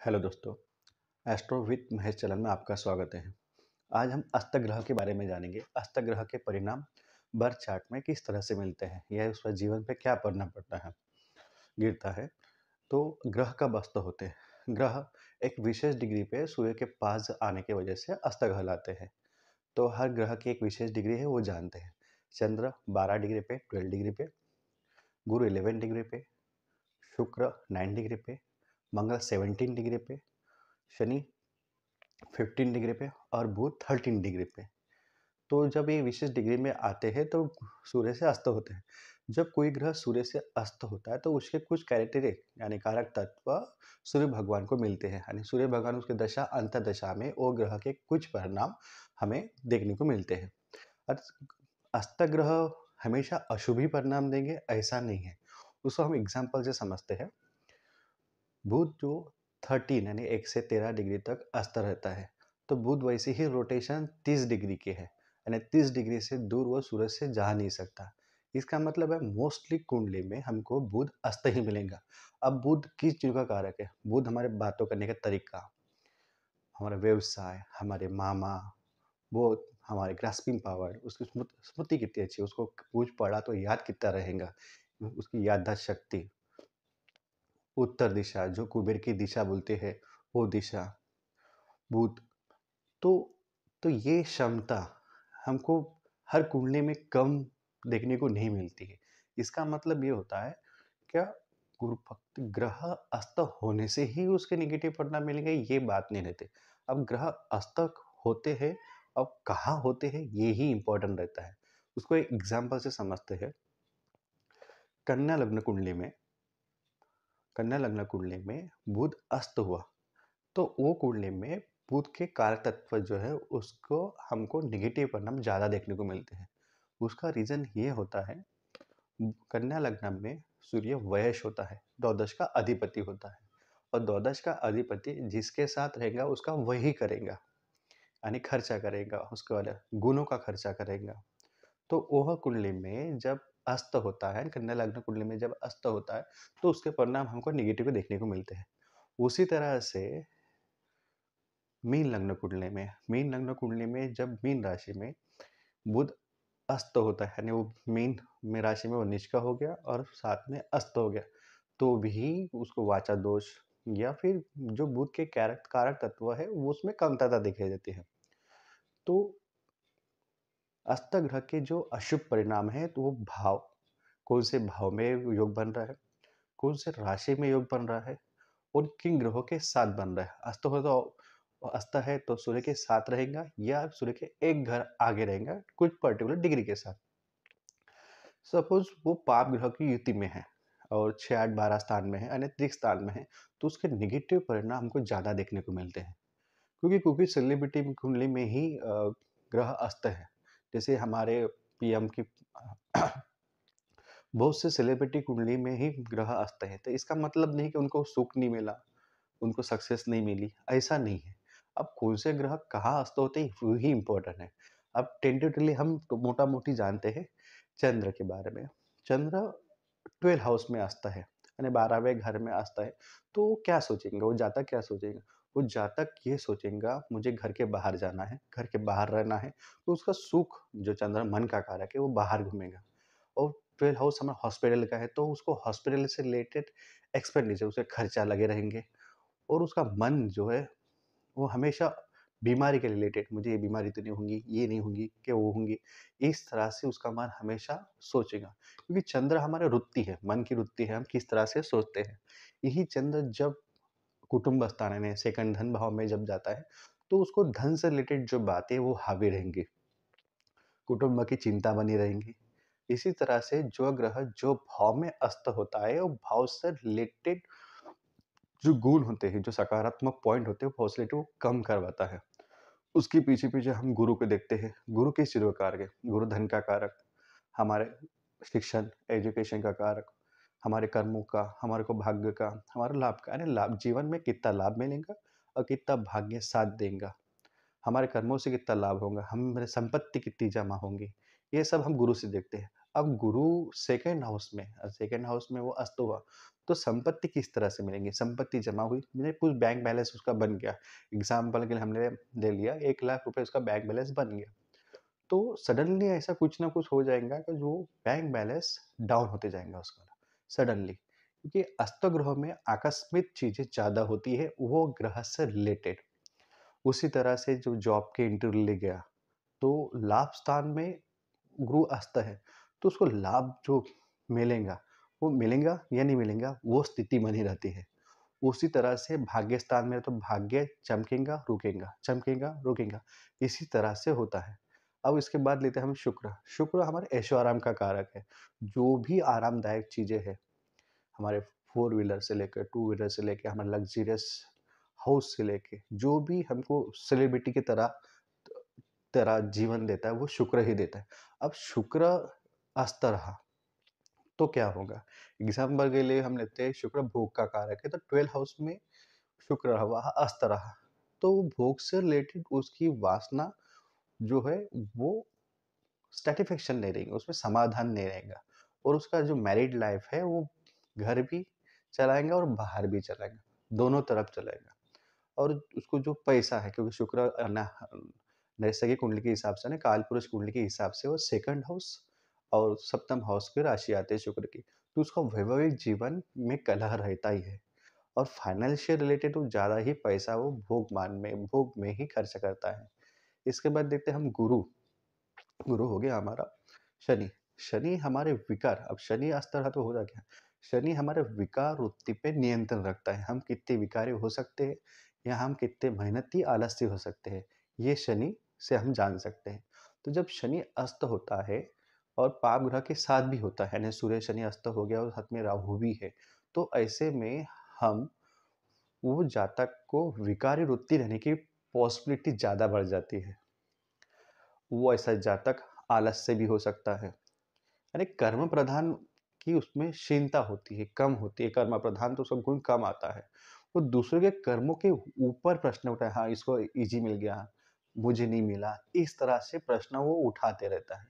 Hello दोस्तों, astro with Mahesh channel में आपका स्वागत है। आज हम अस्त ग्रह के बारे में जानेंगे। अस्त ग्रह के परिणाम बर्थ चार्ट में किस तरह से मिलते हैं या उस पर जीवन पे क्या प्रभाव पड़ता है गिरता है। तो ग्रह कब अस्त होते हैं? ग्रह एक विशेष डिग्री पे सूर्य के पास आने की वजह से अस्त कहलाते हैं। तो हर ग्रह की एक विशेष डिग्री है, वो जानते हैं। चंद्र 12 डिग्री पे, 12 डिग्री पे, गुरु 11 डिग्री पे, शुक्र 9 डिग्री पे, मंगल 17 डिग्री पे, शनि 15 डिग्री पे और बुध 13 डिग्री पे। तो जब ये विशेष डिग्री में आते हैं तो सूर्य से अस्त होते हैं। जब कोई ग्रह सूर्य से अस्त होता है तो उसके कुछ कैरेक्टरिस्टिक यानी कारक तत्व सूर्य भगवान को मिलते हैं। यानी सूर्य भगवान उसके दशा अंतर्दशा में वो ग्रह के कुछ परिणाम हमें देखने को मिलते हैं। और अस्त ग्रह हमेशा अशुभ ही परिणाम देंगे ऐसा नहीं है। उसको हम एग्जाम्पल से समझते हैं। बुध जो 13 यानी 1 से 13 डिग्री तक अस्त रहता है, तो बुध वैसे ही रोटेशन 30 डिग्री की है, यानी 30 डिग्री से दूर वो सूरज से जा नहीं सकता। इसका मतलब है मोस्टली कुंडली में हमको बुध अस्त ही मिलेगा। अब बुध किस चीज का कारक है? बुध हमारे बातों करने का तरीका, हमारा व्यवसाय, हमारे मामा, वो हमारे ग्रास्पिंग पावर, उसकी स्मृति कितनी अच्छी है, उसको कुछ पढ़ा तो याद कितना रहेगा, उसकी याददाश्त शक्ति, उत्तर दिशा जो कुबेर की दिशा बोलते हैं वो दिशा, बुध। तो तो ये क्षमता हमको हर कुंडली में कम देखने को नहीं मिलती है। इसका मतलब ये होता है क्या गुरु भक्त ग्रह अस्त होने से ही उसके नेगेटिव परिणाम मिलेंगे, ये बात नहीं रहते। अब ग्रह अस्त होते हैं, अब कहाँ होते हैं ये ही इंपॉर्टेंट रहता है। उसको एक एग्जाम्पल से समझते हैं। कन्या लग्न कुंडली में कन्या लग्न कुंडली में बुध अस्त हुआ तो वो कुंडली में बुध के कारक तत्व जो है उसको हमको नेगेटिव परिणाम ज़्यादा देखने को मिलते हैं। उसका रीज़न ये होता है, कन्या लग्न में सूर्य वयस होता है, द्वादश का अधिपति होता है। और द्वादश का अधिपति जिसके साथ रहेगा उसका वही करेगा, यानी खर्चा करेगा, उसके बाद गुणों का खर्चा करेगा। तो वह कुंडली में जब अस्त होता है, कन्या लग्न कुंडली में जब अस्त होता है तो उसके परिणाम हमको नेगेटिव देखने को मिलते हैं। उसी तरह से मीन लग्न कुंडली में जब मीन राशि में बुध अस्त होता है, यानी वो मीन में राशि में वो नीच का हो गया और साथ में अस्त हो गया, तो भी उसको वाचा दोष या फिर जो बुध के कारक कारक तत्व है वो उसमें कमतरता दिखाई देती है। तो अस्त ग्रह के जो अशुभ परिणाम है तो वो भाव, कौन से भाव में योग बन रहा है, कौन से राशि में योग बन रहा है और किन ग्रहों के साथ बन रहा है। अस्त है तो सूर्य के साथ रहेगा या सूर्य के एक घर आगे रहेगा कुछ पर्टिकुलर डिग्री के साथ। सपोज वो पाप ग्रह की युति में है और 6 8 12 स्थान में है, अनैतिक स्थान में है, तो उसके नेगेटिव परिणाम हमको ज़्यादा देखने को मिलते हैं। क्योंकि सेलिब्रिटी कुंडली में ही ग्रह अस्त है। जैसे हमारे पीएम की बहुत से सेलिब्रिटी कुंडली में ही ग्रह अस्त है, तो इसका मतलब नहीं कि उनको सुख नहीं मिला, उनको सक्सेस नहीं मिली, ऐसा नहीं है। अब कौन से ग्रह कहाँ अस्त होते हैं वो ही इम्पोर्टेंट है। अब टेंटेटिवली हम तो मोटा-मोटी जानते हैं चंद्र के बारे में। चंद्र 12 हाउस में अस्त है, यानी 12वें घर में अस्त है। तो वो क्या सोचेंगे? वो जातक क्या सोचेगा? वो जातक ये सोचेगा मुझे घर के बाहर जाना है, घर के बाहर रहना है, तो उसका सुख जो चंद्र मन का कारक है वो बाहर घूमेगा। और 12 हाउस हमारा हॉस्पिटल का है तो उसको हॉस्पिटल से रिलेटेड एक्सपेंडिचर, उसके खर्चा लगे रहेंगे। और उसका मन जो है वो हमेशा बीमारी के रिलेटेड, मुझे ये बीमारी तो नहीं होंगी, ये नहीं होंगी, क्या वो होंगी, इस तरह से उसका मन हमेशा सोचेगा। क्योंकि चंद्र हमारा वृत्ति है, मन की वृत्ति है, हम किस तरह से सोचते हैं। यही चंद्र जब कुटुंब स्थान में सेकंड धन भाव में जब जाता है तो उसको धन से रिलेटेड जो बातें वो हावी रहेंगी, कुटुंब की चिंता बनी रहेंगी। इसी तरह से जो ग्रह जो भाव में अस्त होता है वो भाव से रिलेटेड जो गुण होते हैं, जो सकारात्मक पॉइंट होते हैं, पॉजिटिव वो कम करवाता है। उसके पीछे-पीछे हम गुरु को देखते हैं। गुरु किस चीज़ का कारक है? गुरु धन का कारक, हमारे शिक्षण, एजुकेशन का कारक, हमारे कर्मों का, हमारे को भाग्य का, हमारे लाभ का, यानी लाभ जीवन में कितना लाभ मिलेगा और कितना भाग्य साथ देगा। हमारे कर्मों से कितना लाभ होगा, हमारी संपत्ति कितनी जमा होंगी, ये सब हम गुरु से देखते हैं। अब गुरु सेकंड हाउस में वो अस्त हुआ, तो संपत्ति किस तरह से मिलेंगी? संपत्ति जमा हुई, मैंने कुछ बैंक बैलेंस उसका बन गया। एग्ज़ाम्पल के लिए हमने ले लिया 1 लाख रुपए उसका बैंक बैलेंस बन गया। तो सडनली ऐसा कुछ ना कुछ हो जाएगा कि जो बैंक बैलेंस डाउन होते जाएगा उसका सडनली, क्योंकि अस्त ग्रहों में आकस्मिक चीज़ें ज़्यादा होती है, वो ग्रह से रिलेटेड। उसी तरह से जो जॉब के इंटरव्यू ले गया, तो लाभ स्थान में गुरु अस्त है, तो उसको लाभ जो मिलेगा, वो मिलेगा या नहीं मिलेगा, वो स्थिति बनी रहती है। उसी तरह से भाग्य स्थान में तो भाग्य चमकेगा, रुकेगा, चमकेगा, रुकेगा, इसी तरह से होता है। अब इसके बाद लेते हैं हम शुक्र। शुक्र हमारे ऐशो-आराम का कारक है। जो भी आरामदायक चीज़ें हैं, हमारे फोर व्हीलर से लेकर, टू व्हीलर से लेके, हमारे लग्ज़रियस हाउस से लेके, जो भी हमको सेलिब्रिटी की तरह तरह जीवन देता है, वो शुक्र ही देता है। अब शुक्र अस्त रहा, तो क्या होगा? एग्ज़ाम्पल के लिए हम लेते हैं शुक्र भोग का कारक है, तो 12th हाउस में शुक्र रहा, वहाँ अस्त रहा। तो भोग से रिलेटेड उसकी वासना जो है, वो सैटिस्फैक्शन नहीं रहेगी, उसमें समाधान नहीं रहेगा और उसका जो मैरिड लाइफ़ है, वो घर भी चलाएगा और बाहर भी चलाएगा, दोनों तरफ चलाएगा। और उसको जो पैसा है, क्योंकि शुक्र नैसर्गिक कुंडली के हिसाब से ना, कालपुरुष कुंडली के हिसाब से वो सेकंड हाउस और सप्तम हाउस की राशि आती है शुक्र की, तो उसका वैवाहिक जीवन में कलह रहता ही है और फाइनेंशियल रिलेटेड तो ज़्यादा ही पैसा वो भोग में ही खर्च करता है। इसके बाद देखते हैं हम गुरु। गुरु हो गया हमारा शनि। शनि हमारे विकार, अब शनि अस्त रहा तो होगा क्या? शनि हमारे विकार वृत्ति पे नियंत्रण रखता है। हम कितने विकारी हो सकते हैं या हम कितने मेहनती आलसी हो सकते हैं, ये शनि से हम जान सकते हैं। तो जब शनि अस्त होता है और पाप ग्रह के साथ भी होता है, यानी सूर्य शनि अस्त हो गया और साथ में राहु भी है, तो ऐसे में हम वो जातक को विकारी वृत्ति रहने की पॉसिबिलिटी ज़्यादा बढ़ जाती है। वो ऐसा जातक आलस से भी हो सकता है। यानी कर्म प्रधान की उसमें क्षीणता होती है, कम होती है, कर्म प्रधान तो उसका गुण कम आता है। वो दूसरों के कर्मों के ऊपर प्रश्न उठाए, हाँ, इसको ईज़ी मिल गया, मुझे नहीं मिला, इस तरह से प्रश्न वो उठाते रहता है।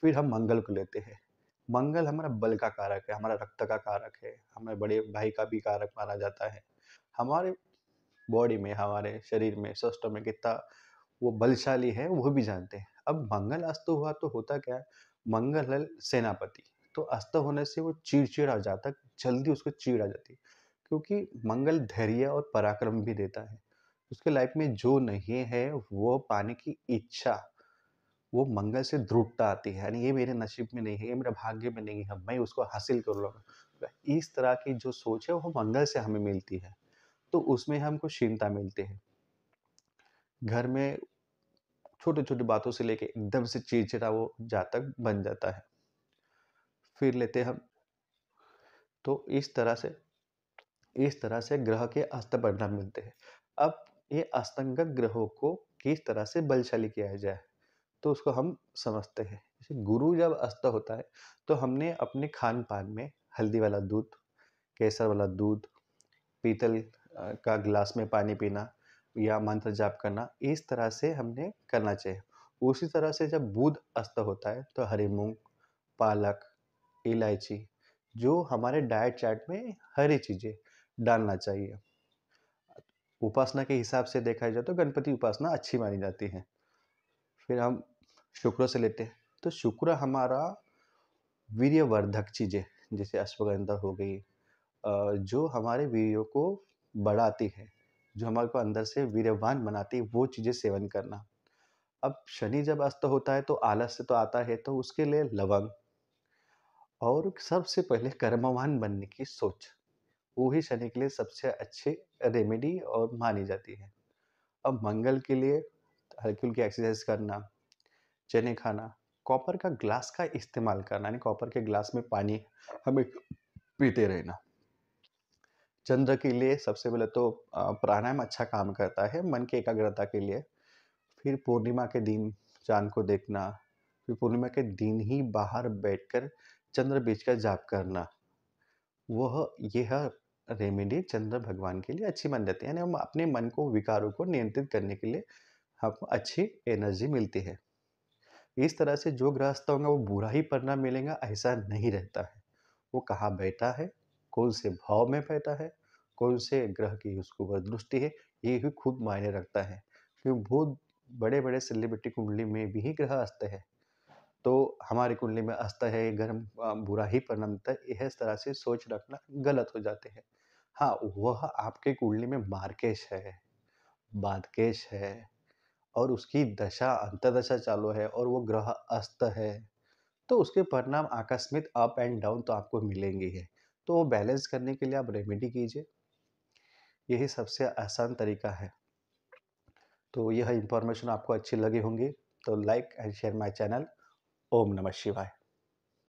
फिर हम मंगल को लेते हैं। मंगल हमारा बल का कारक है, हमारा रक्त का कारक है, हमारे बड़े भाई का भी कारक माना जाता है। हमारे बॉडी में, हमारे शरीर में, सिस्टम में कितना वो बलशाली है, वो भी जानते हैं। अब मंगल अस्त हुआ तो होता क्या है, मंगल है सेनापति, तो अस्त होने से वो चिड़चिड़ा हो जाता है, जल्दी उसको चिढ़ आ जाती है, क्योंकि मंगल धैर्य और पराक्रम भी देता है। उसके लाइफ में जो नहीं है, वो पाने की इच्छा, वो मंगल से दृढ़ता आती है, यानी ये मेरे नसीब में नहीं है, ये मेरे भाग्य में नहीं है, मैं उसको हासिल कर लूँगा। इस तरह की जो सोच है, वो मंगल से हमें मिलती है, तो उसमें हमको क्षीणता मिलती है। घर में छोटी-छोटी बातों से लेके एकदम से चिड़चिड़ा वो जातक बन जाता है। फिर लेते हैं हम, तो इस तरह से ग्रह के अस्त परिणाम मिलते हैं। अब ये अस्तंगत ग्रहों को किस तरह से बलशाली किया जाए, तो उसको हम समझते हैं। जैसे गुरु जब अस्त होता है, तो हमने अपने खान-पान में हल्दी वाला दूध, केसर वाला दूध, पीतल का गिलास में पानी पीना या मंत्र जाप करना, इस तरह से हमने करना चाहिए। उसी तरह से जब बुध अस्त होता है, तो हरी मूँग, पालक, इलायची, जो हमारे डाइट चार्ट में हरी चीज़ें डालना चाहिए। उपासना के हिसाब से देखा जाए तो गणपति उपासना अच्छी मानी जाती है। फिर हम शुक्र से लेते हैं, तो शुक्र हमारा वीर्यवर्धक चीज़ें, जैसे अश्वगंधा हो गई, जो हमारे वीर्यों को बढ़ाती है, जो हमारे को अंदर से वीर्यवान बनाती है, वो चीज़ें सेवन करना। अब शनि जब अस्त होता है तो आलस्य तो आता है, तो उसके लिए लवंग और सबसे पहले कर्मवान बनने की सोच, वो ही शनि के लिए सबसे अच्छी रेमेडी और मानी जाती है। अब मंगल के लिए हल्की-हल्की एक्सरसाइज करना, चने खाना, कॉपर का ग्लास का इस्तेमाल करना, यानी कॉपर के ग्लास में पानी हमें पीते रहना। चंद्र के लिए सबसे पहले तो प्राणायाम अच्छा काम करता है मन की एकाग्रता के लिए। फिर पूर्णिमा के दिन चाँद को देखना, फिर पूर्णिमा के दिन ही बाहर बैठकर चंद्र बीज का जाप करना, यह रेमेडी चंद्र भगवान के लिए अच्छी मानी जाती है। यानी हम अपने मन को, विकारों को नियंत्रित करने के लिए हमको अच्छी एनर्जी मिलती है। इस तरह से जो गृहस्थ होंगे वो बुरा ही परिणाम मिलेगा ऐसा नहीं रहता है। वो कहाँ बैठा है, कौन से भाव में बैठा है, कौन से ग्रह की उसके ऊपर दृष्टि है, ये भी खुद मायने रखता है। क्योंकि बहुत बड़े-बड़े सेलिब्रिटी कुंडली में भी ग्रह अस्त है, तो हमारी कुंडली में अस्त है, अगर हम बुरा ही परिणाम देता है, यह इस तरह से सोच रखना गलत हो जाते हैं। हाँ, वह आपके कुंडली में मार्केश है, बादकेश है और उसकी दशा अंतर्दशा चालू है और वो ग्रह अस्त है, तो उसके परिणाम आकस्मिक अप एंड डाउन तो आपको मिलेंगे ही। तो वो बैलेंस करने के लिए आप रेमेडी कीजिए, यही सबसे आसान तरीका है। तो यह इन्फॉर्मेशन आपको अच्छी लगी होंगी, तो like and share my channel. ओम नमः शिवाय।